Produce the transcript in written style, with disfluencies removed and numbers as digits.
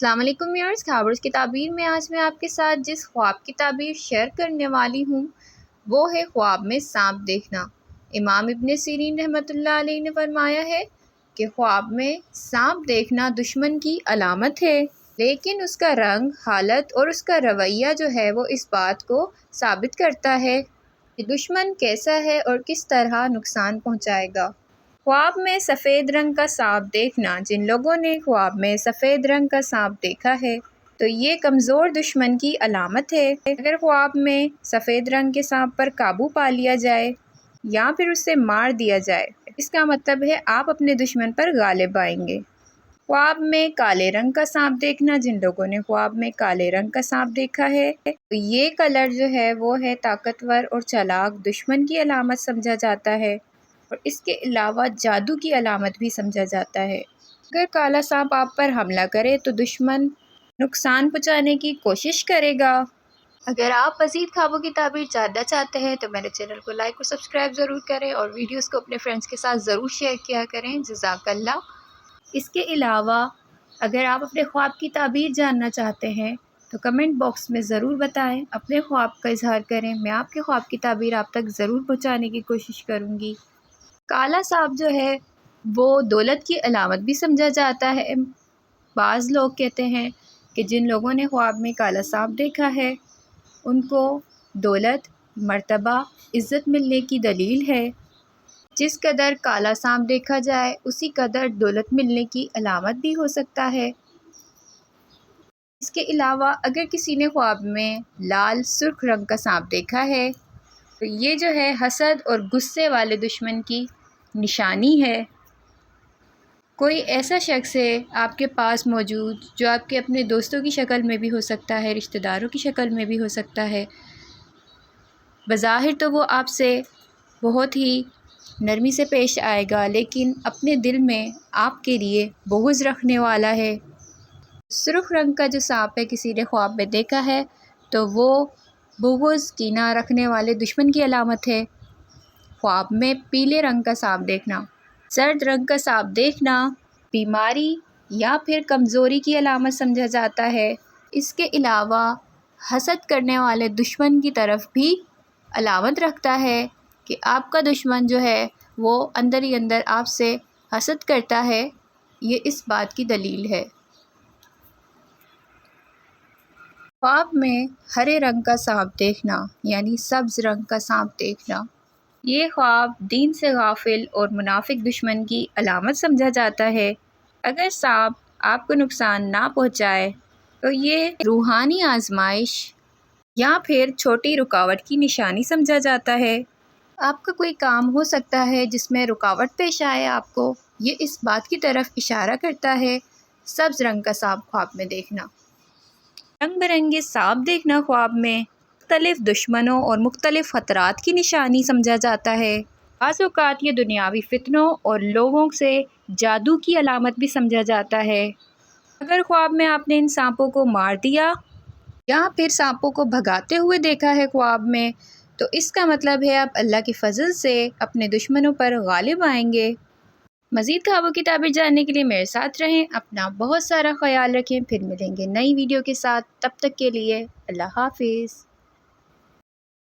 السلام علیکم ویورز، خابرز کی تعبیر میں آج میں آپ کے ساتھ جس خواب کی تعبیر شیئر کرنے والی ہوں وہ ہے خواب میں سانپ دیکھنا۔ امام ابن سیرین رحمۃ اللہ علیہ نے فرمایا ہے کہ خواب میں سانپ دیکھنا دشمن کی علامت ہے، لیکن اس کا رنگ، حالت اور اس کا رویہ جو ہے وہ اس بات کو ثابت کرتا ہے کہ دشمن کیسا ہے اور کس طرح نقصان پہنچائے گا۔ خواب میں سفید رنگ کا سانپ دیکھنا۔ جن لوگوں نے خواب میں سفید رنگ کا سانپ دیکھا ہے تو یہ کمزور دشمن کی علامت ہے۔ اگر خواب میں سفید رنگ کے سانپ پر قابو پا لیا جائے یا پھر اسے مار دیا جائے، اس کا مطلب ہے آپ اپنے دشمن پر غالب آئیں گے۔ خواب میں کالے رنگ کا سانپ دیکھنا۔ جن لوگوں نے خواب میں کالے رنگ کا سانپ دیکھا ہے تو یہ کلر جو ہے وہ ہے طاقتور اور چالاک دشمن کی علامت سمجھا جاتا ہے، اور اس کے علاوہ جادو کی علامت بھی سمجھا جاتا ہے۔ اگر کالا سانپ آپ پر حملہ کرے تو دشمن نقصان پہنچانے کی کوشش کرے گا۔ اگر آپ مزید خوابوں کی تعبیر جاننا چاہتے ہیں تو میرے چینل کو لائک اور سبسکرائب ضرور کریں اور ویڈیوز کو اپنے فرینڈز کے ساتھ ضرور شیئر کیا کریں۔ جزاک اللہ۔ اس کے علاوہ اگر آپ اپنے خواب کی تعبیر جاننا چاہتے ہیں تو کمنٹ باکس میں ضرور بتائیں، اپنے خواب کا اظہار کریں، میں آپ کے خواب کی تعبیر آپ تک ضرور پہنچانے کی کوشش کروں گی۔ کالا سانپ جو ہے وہ دولت کی علامت بھی سمجھا جاتا ہے۔ بعض لوگ کہتے ہیں کہ جن لوگوں نے خواب میں کالا سانپ دیکھا ہے ان کو دولت، مرتبہ، عزت ملنے کی دلیل ہے۔ جس قدر کالا سانپ دیکھا جائے اسی قدر دولت ملنے کی علامت بھی ہو سکتا ہے۔ اس کے علاوہ اگر کسی نے خواب میں لال سرخ رنگ کا سانپ دیکھا ہے تو یہ جو ہے حسد اور غصے والے دشمن کی نشانی ہے۔ کوئی ایسا شخص ہے آپ کے پاس موجود جو آپ کے اپنے دوستوں کی شکل میں بھی ہو سکتا ہے، رشتہ داروں کی شکل میں بھی ہو سکتا ہے۔ بظاہر تو وہ آپ سے بہت ہی نرمی سے پیش آئے گا، لیکن اپنے دل میں آپ کے لیے بغض رکھنے والا ہے۔ سرخ رنگ کا جو سانپ ہے کسی نے خواب میں دیکھا ہے تو وہ بغض، کینہ رکھنے والے دشمن کی علامت ہے۔ خواب میں پیلے رنگ کا سانپ دیکھنا، زرد رنگ کا سانپ دیکھنا بیماری یا پھر کمزوری کی علامت سمجھا جاتا ہے۔ اس کے علاوہ حسد کرنے والے دشمن کی طرف بھی علامت رکھتا ہے کہ آپ کا دشمن جو ہے وہ اندر ہی اندر آپ سے حسد کرتا ہے، یہ اس بات کی دلیل ہے۔ خواب میں ہرے رنگ کا سانپ دیکھنا یعنی سبز رنگ کا سانپ دیکھنا، یہ خواب دین سے غافل اور منافق دشمن کی علامت سمجھا جاتا ہے۔ اگر سانپ آپ کو نقصان نہ پہنچائے تو یہ روحانی آزمائش یا پھر چھوٹی رکاوٹ کی نشانی سمجھا جاتا ہے۔ آپ کا کوئی کام ہو سکتا ہے جس میں رکاوٹ پیش آئے آپ کو، یہ اس بات کی طرف اشارہ کرتا ہے۔ سبز رنگ کا سانپ خواب میں دیکھنا، رنگ برنگے سانپ دیکھنا خواب میں مختلف دشمنوں اور مختلف خطرات کی نشانی سمجھا جاتا ہے۔ بعض اوقات یہ دنیاوی فتنوں اور لوگوں سے جادو کی علامت بھی سمجھا جاتا ہے۔ اگر خواب میں آپ نے ان سانپوں کو مار دیا یا پھر سانپوں کو بھگاتے ہوئے دیکھا ہے خواب میں تو اس کا مطلب ہے آپ اللہ کے فضل سے اپنے دشمنوں پر غالب آئیں گے۔ مزید خوابوں کی تعبیر جاننے کے لیے میرے ساتھ رہیں، اپنا بہت سارا خیال رکھیں، پھر ملیں گے نئی ویڈیو کے ساتھ، تب تک کے لیے اللہ حافظ۔